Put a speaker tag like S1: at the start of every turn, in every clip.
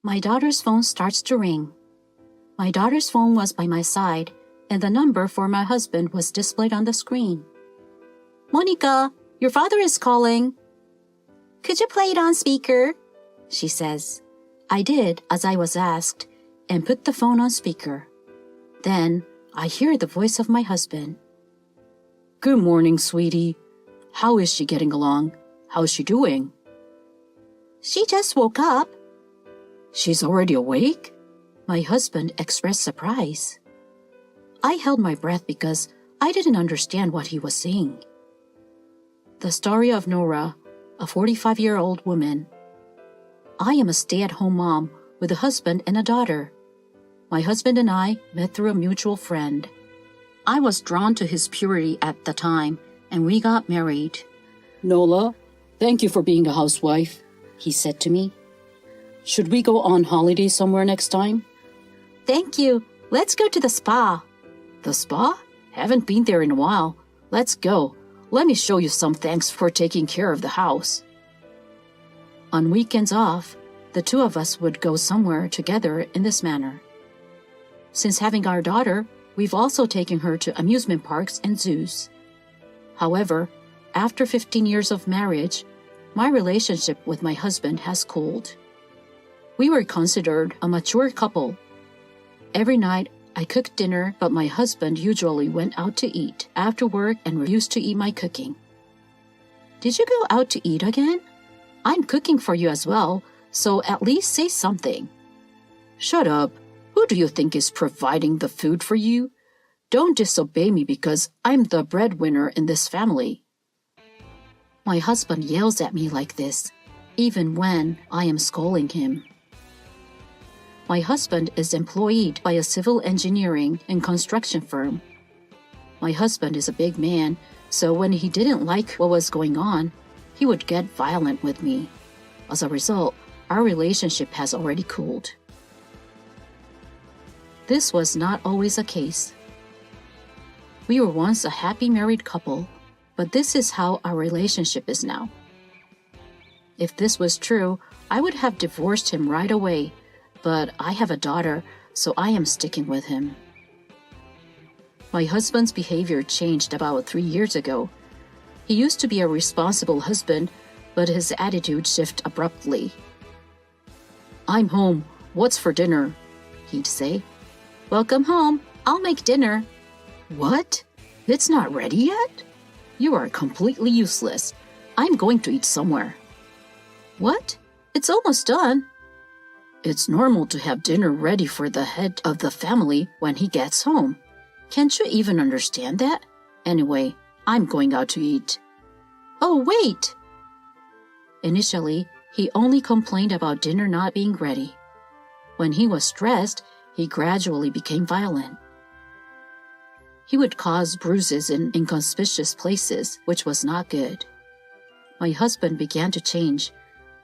S1: My daughter's phone starts to ring. My daughter's phone was by my side, and the number for my husband was displayed on the screen. "Monica, your father is calling." "Could you play it on speaker?" she says. I did as I was asked and put the phone on speaker. Then I hear the voice of my husband. "Good morning, sweetie. How is she getting along? How's she doing?"
S2: "She just woke up."
S1: "She's already awake?" My husband expressed surprise. I held my breath because I didn't understand what he was saying. The story of Nora, a 45-year-old woman. I am a stay-at-home mom with a husband and a daughter. My husband and I met through a mutual friend. I was drawn to his purity at the time, and we got married. "Nola, thank you for being a housewife," he said to me. "Should we go on holiday somewhere next time?"
S2: "Thank you. Let's go to the spa."
S1: "The spa? Haven't been there in a while. Let's go. Let me show you some thanks for taking care of the house." On weekends off, the two of us would go somewhere together in this manner. Since having our daughter, we've also taken her to amusement parks and zoos. However, after 15 years of marriage, my relationship with my husband has cooled. We were considered a mature couple. Every night, I cooked dinner, but my husband usually went out to eat after work and refused to eat my cooking. "Did you go out to eat again? I'm cooking for you as well, so at least say something." "Shut up. Who do you think is providing the food for you? Don't disobey me because I'm the breadwinner in this family." My husband yells at me like this, even when I am scolding him. My husband is employed by a civil engineering and construction firm. My husband is a big man, so when he didn't like what was going on, he would get violent with me. As a result, our relationship has already cooled. This was not always the case. We were once a happy married couple, but this is how our relationship is now. If this was true, I would have divorced him right away, but I have a daughter, so I am sticking with him. My husband's behavior changed about 3 years ago. He used to be a responsible husband, but his attitude shifted abruptly. "I'm home. What's for dinner?" he'd say.
S2: "Welcome home. I'll make dinner."
S1: "What? It's not ready yet? You are completely useless. I'm going to eat somewhere."
S2: "What? It's almost done."
S1: "It's normal to have dinner ready for the head of the family when he gets home. Can't you even understand that? Anyway, I'm going out to eat."
S2: "Oh, wait."
S1: Initially, he only complained about dinner not being ready. When he was stressed, he gradually became violent. He would cause bruises in inconspicuous places, which was not good. My husband began to change.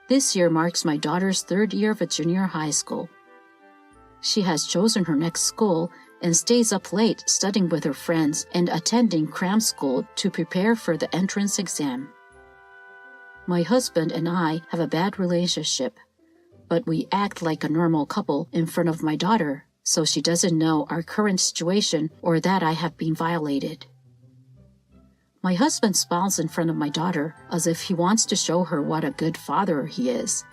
S1: This year marks my daughter's 3rd year of a junior high school. She has chosen her next school and stays up late studying with her friends and attending cram school to prepare for the entrance exam. My husband and I have a bad relationship, but we act like a normal couple in front of my daughter, so she doesn't know our current situation or that I have been violated. My husband smiles in front of my daughter as if he wants to show her what a good father he is.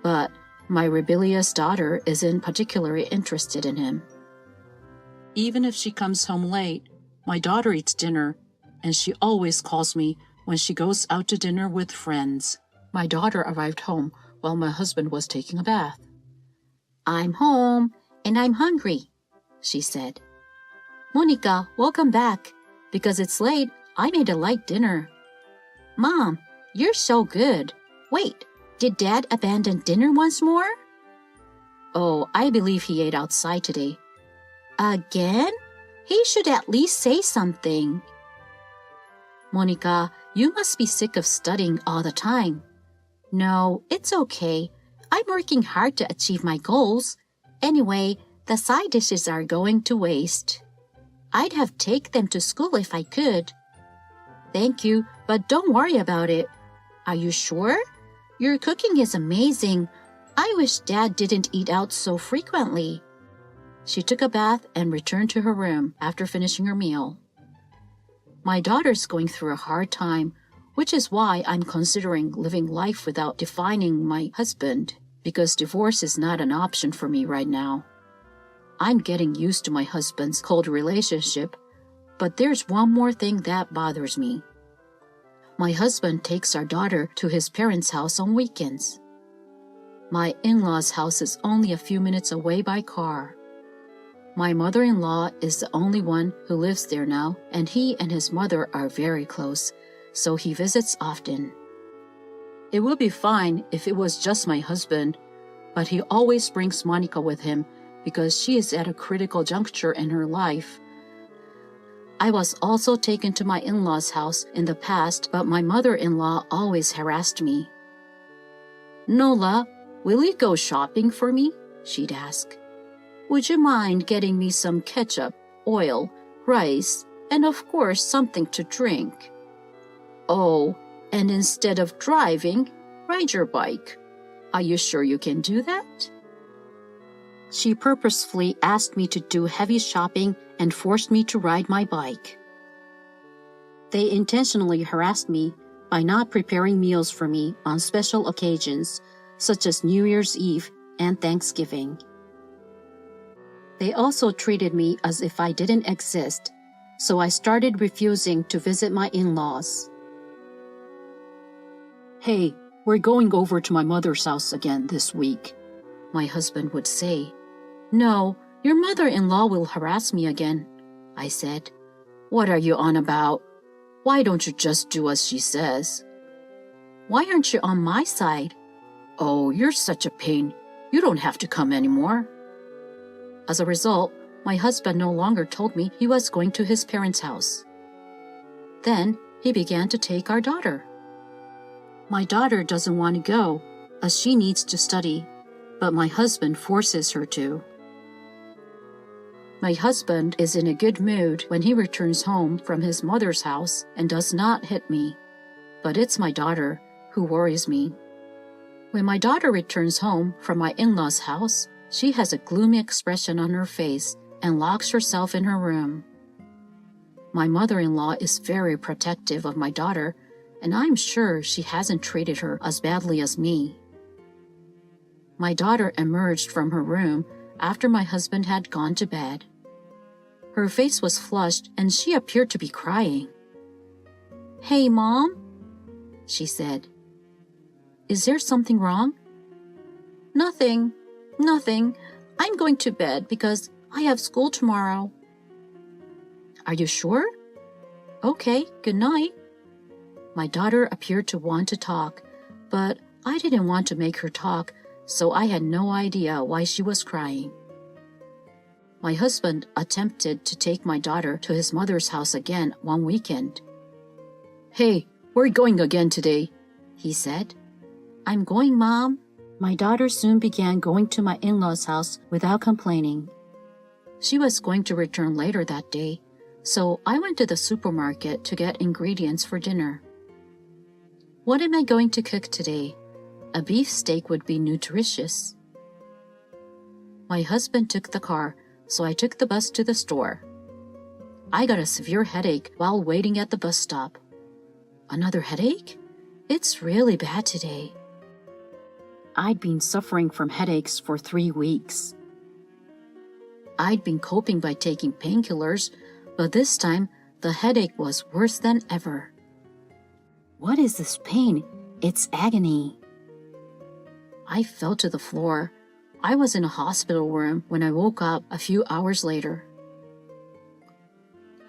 S1: But my rebellious daughter isn't particularly interested in him. Even if she comes home late, my daughter eats dinner, and she always calls me when she goes out to dinner with friends. My daughter arrived home while my husband was taking a bath.
S2: "I'm home, and I'm hungry," she said. "Monica, welcome back. Because it's late, I made a light dinner." "Mom, you're so good. Wait, did Dad abandon dinner once more?"
S1: "Oh, I believe he ate outside today."
S2: "Again? He should at least say something."
S1: "Monica, you must be sick of studying all the time."
S2: "No, it's okay. I'm working hard to achieve my goals. Anyway, the side dishes are going to waste. I'd have taken them to school if I could." "Thank you, but don't worry about it." "Are you sure? Your cooking is amazing. I wish Dad didn't eat out so frequently. She took a bath and returned to her room after finishing her meal. My daughter's going through a hard time, which is why I'm considering living life without defining my husband, because divorce is not an option for me right now. I'm getting used to my husband's cold relationship, but there's one more thing that bothers me. My husband takes our daughter to his parents' house on weekends. My in-laws' house is only a few minutes away by car. My mother-in-law is the only one who lives there now, and he and his mother are very close, so he visits often. It would be fine if it was just my husband, but he always brings Monica with him because she is at a critical juncture in her life. I was also taken to my in-laws' house in the past, but my mother-in-law always harassed me. "Nola, will you go shopping for me?" she'd ask. "Would you mind getting me some ketchup, oil, rice, and of course something to drink? Oh, and instead of driving, ride your bike. Are you sure you can do that?" She purposefully asked me to do heavy shopping and forced me to ride my bike. They intentionally harassed me by not preparing meals for me on special occasions, such as New Year's Eve and Thanksgiving. They also treated me as if I didn't exist, so I started refusing to visit my in-laws. "Hey, we're going over to my mother's house again this week," my husband would say. "No, your mother-in-law will harass me again," I said. "What are you on about? Why don't you just do as she says?" "Why aren't you on my side?" "Oh, you're such a pain. You don't have to come anymore." As a result, my husband no longer told me he was going to his parents' house. Then he began to take our daughter. My daughter doesn't want to go, as she needs to study, but my husband forces her to. My husband is in a good mood when he returns home from his mother's house and does not hit me, but it's my daughter who worries me. When my daughter returns home from my in-laws' house, she has a gloomy expression on her face and locks herself in her room. My mother-in-law is very protective of my daughter, and I'm sure she hasn't treated her as badly as me. My daughter emerged from her room after my husband had gone to bed. Her face was flushed and she appeared to be crying. "Hey, Mom," she said. "Is there something wrong?" Nothing. I'm going to bed because I have school tomorrow." "Are you sure?" "Okay, good night." My daughter appeared to want to talk, but I didn't want to make her talk, so I had no idea why she was crying. My husband attempted to take my daughter to his mother's house again one weekend. "Hey, we're going again today," he said. "I'm going, Mom." My daughter soon began going to my in-laws' house without complaining. She was going to return later that day, so I went to the supermarket to get ingredients for dinner. What am I going to cook today? A beef steak would be nutritious. My husband took the car, so I took the bus to the store. I got a severe headache while waiting at the bus stop. Another headache? It's really bad today. I'd been suffering from headaches for 3 weeks. I'd been coping by taking painkillers, but this time the headache was worse than ever. What is this pain? It's agony. I fell to the floor. I was in a hospital room when I woke up a few hours later.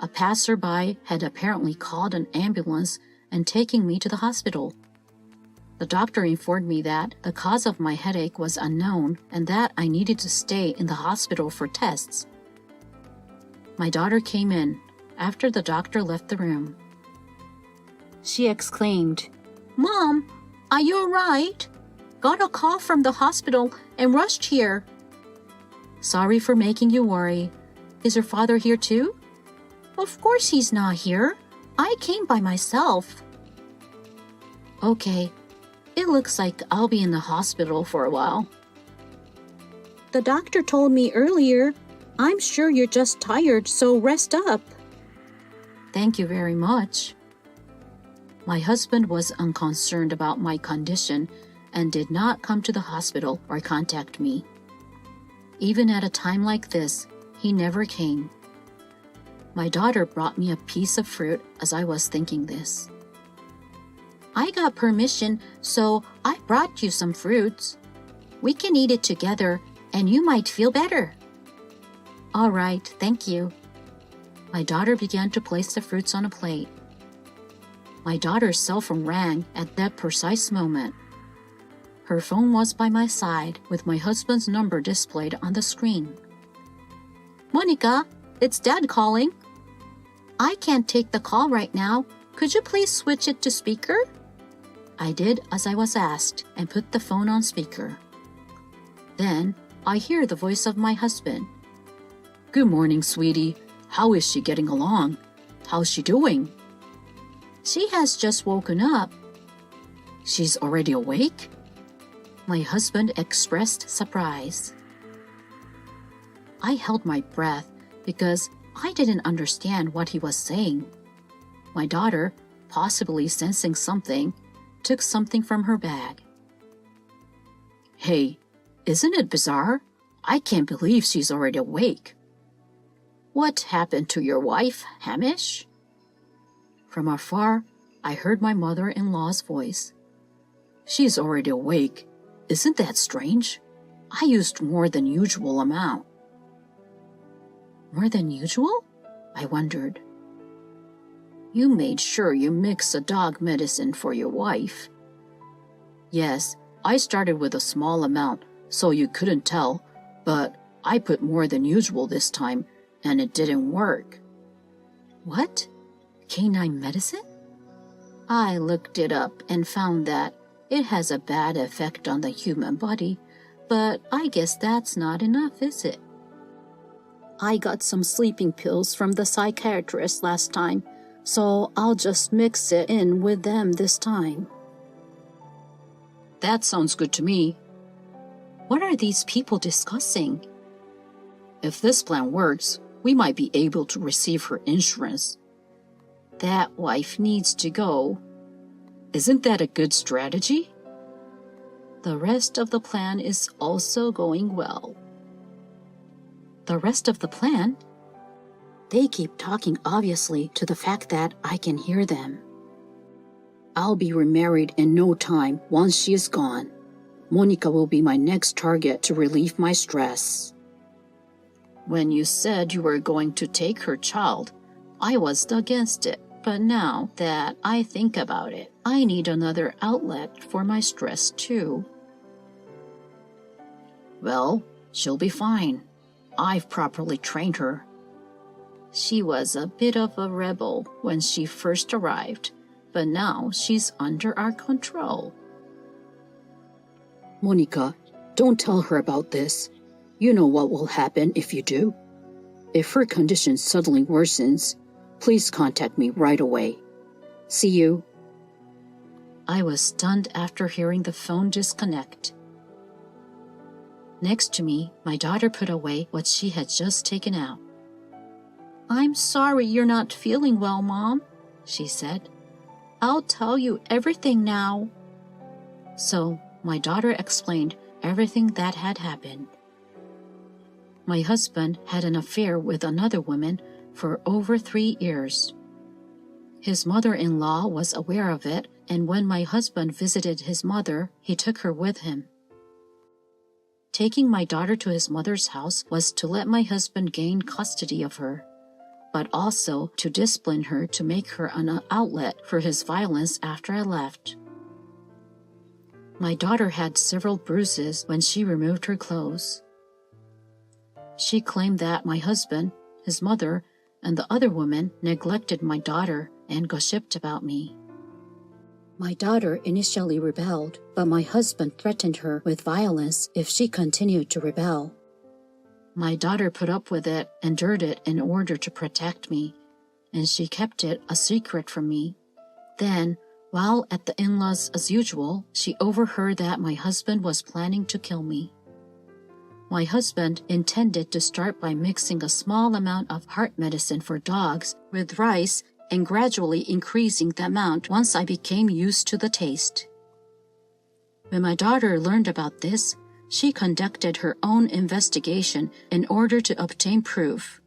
S2: A passerby had apparently called an ambulance and taken me to the hospital. The doctor informed me that the cause of my headache was unknown and that I needed to stay in the hospital for tests. My daughter came in after the doctor left the room. She exclaimed, "Mom, are you all right? Got a call from the hospital and rushed here." "Sorry for making you worry. Is your father here too?" "Of course he's not here. I came by myself." "Okay. It looks like I'll be in the hospital for a while. The doctor told me earlier. I'm sure you're just tired, so rest up.
S1: Thank you very much. My husband was unconcerned about my condition and did not come to the hospital or contact me. Even at a time like this, he never came. My daughter brought me a piece of fruit as I was thinking this.
S2: I got permission, so I brought you some fruits. We can eat it together, and you might feel better.
S1: All right, thank you. My daughter began to place the fruits on a plate. My daughter's cell phone rang at that precise moment. Her phone was by my side with my husband's number displayed on the screen.
S2: Monica, it's Dad calling. I can't take the call right now. Could you please switch it to speaker?
S1: I did as I was asked and put the phone on speaker. Then I hear the voice of my husband. Good morning, sweetie. How is she getting along? How's she doing?
S2: She has just woken up.
S1: She's already awake? My husband expressed surprise. I held my breath because I didn't understand what he was saying. My daughter, possibly sensing something, took something from her bag. Hey, isn't it bizarre? I can't believe she's already awake. What happened to your wife, Hamish? From afar, I heard my mother-in-law's voice. She's already awake. Isn't that strange? I used more than usual amount. More than usual? I wondered. You made sure you mixed a dog medicine for your wife. Yes, I started with a small amount, so you couldn't tell, but I put more than usual this time, and it didn't work. What? Canine medicine? I looked it up and found that it has a bad effect on the human body, but I guess that's not enough, is it? I got some sleeping pills from the psychiatrist last time, so I'll just mix it in with them this time. That sounds good to me. What are these people discussing? If this plan works, we might be able to receive her insurance. That wife needs to go. Isn't that a good strategy? The rest of the plan is also going well. The rest of the plan? They keep talking obviously to the fact that I can hear them. I'll be remarried in no time once she is gone. Monica will be my next target to relieve my stress. When you said you were going to take her child, I was against it. But now that I think about it, I need another outlet for my stress too. Well, she'll be fine. I've properly trained her. She was a bit of a rebel when she first arrived, but now she's under our control. Monica, don't tell her about this. You know what will happen if you do. If her condition suddenly worsens, please contact me right away. See you. I was stunned after hearing the phone disconnect. Next to me, my daughter put away what she had just taken out. I'm sorry you're not feeling well, Mom, she said. I'll tell you everything now. So, my daughter explained everything that had happened. My husband had an affair with another woman for over 3 years. His mother-in-law was aware of it, and when my husband visited his mother, he took her with him. Taking my daughter to his mother's house was to let my husband gain custody of her, but also to discipline her to make her an outlet for his violence after I left. My daughter had several bruises when she removed her clothes. She claimed that my husband, his mother, and the other woman neglected my daughter and gossiped about me. My daughter initially rebelled, but my husband threatened her with violence if she continued to rebel. My daughter put up with it, endured it in order to protect me, and she kept it a secret from me. Then, while at the in-laws as usual, she overheard that my husband was planning to kill me. My husband intended to start by mixing a small amount of heart medicine for dogs with rice and gradually increasing the amount once I became used to the taste. When my daughter learned about this, she conducted her own investigation in order to obtain proof.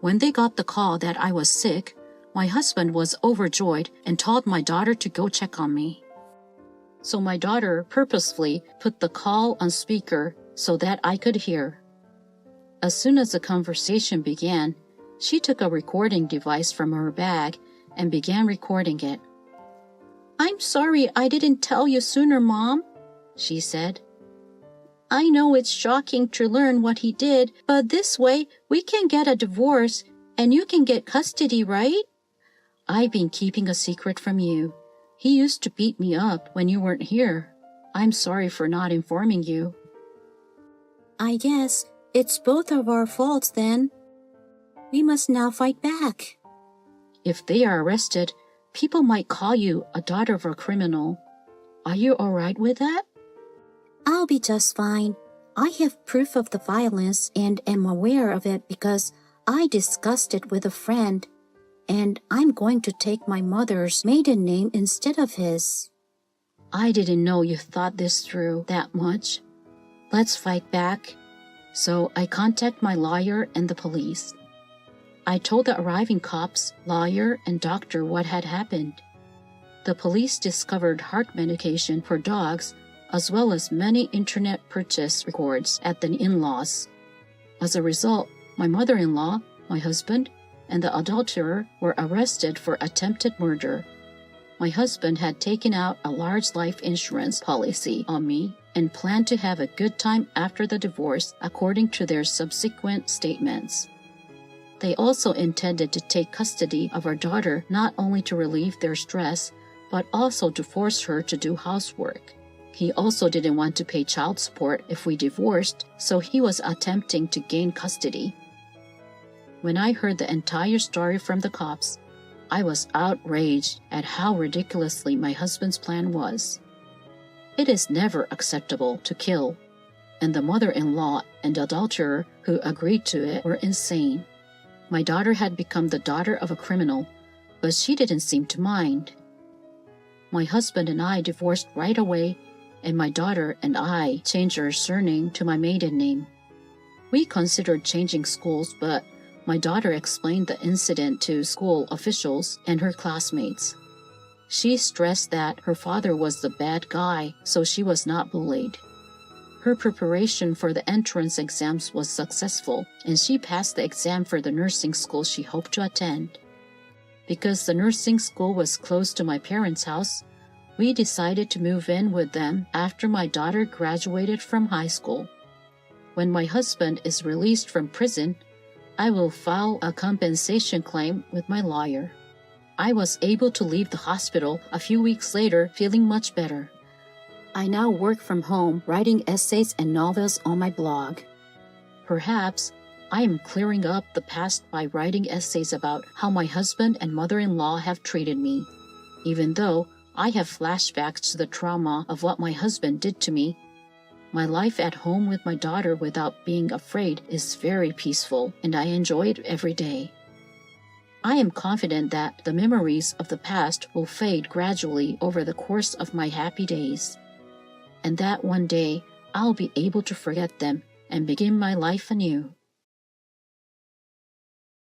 S1: When they got the call that I was sick, my husband was overjoyed and told my daughter to go check on me. So my daughter purposefully put the call on speaker so that I could hear. As soon as the conversation began, she took a recording device from her bag and began recording it. "I'm sorry I didn't tell you sooner, Mom," she said. "I know it's shocking to learn what he did, but this way we can get a divorce and you can get custody, right? I've been keeping a secret from you. He used to beat me up when you weren't here. I'm sorry for not informing you."
S2: I guess it's both of our faults then. We must now fight back.
S1: If they are arrested, people might call you a daughter of a criminal. Are you all right with that?
S2: I'll be just fine. I have proof of the violence and am aware of it because I discussed it with a friend, and I'm going to take my mother's maiden name instead of his.
S1: I didn't know you thought this through that much. Let's fight back. So I contact my lawyer and the police. I told the arriving cops, lawyer, and doctor what had happened. The police discovered heart medication for dogs as well as many internet purchase records at the in-laws. As a result, my mother-in-law, my husband, and the adulterer were arrested for attempted murder. My husband had taken out a large life insurance policy on me and planned to have a good time after the divorce, according to their subsequent statements. They also intended to take custody of our daughter not only to relieve their stress, but also to force her to do housework. He also didn't want to pay child support if we divorced, so he was attempting to gain custody. When I heard the entire story from the cops, I was outraged at how ridiculously my husband's plan was. It is never acceptable to kill, and the mother-in-law and adulterer who agreed to it were insane. My daughter had become the daughter of a criminal, but she didn't seem to mind. My husband and I divorced right away, and my daughter and I changed our surname to my maiden name. We considered changing schools, but my daughter explained the incident to school officials and her classmates. She stressed that her father was the bad guy, so she was not bullied. Her preparation for the entrance exams was successful, and she passed the exam for the nursing school she hoped to attend. Because the nursing school was close to my parents' house, we decided to move in with them after my daughter graduated from high school. When my husband is released from prison, I will file a compensation claim with my lawyer. I was able to leave the hospital a few weeks later feeling much better. I now work from home writing essays and novels on my blog. Perhaps I am clearing up the past by writing essays about how my husband and mother-in-law have treated me. Even though I have flashbacks to the trauma of what my husband did to me, my life at home with my daughter without being afraid is very peaceful, and I enjoy it every day. I am confident that the memories of the past will fade gradually over the course of my happy days, and that one day I'll be able to forget them and begin my life anew.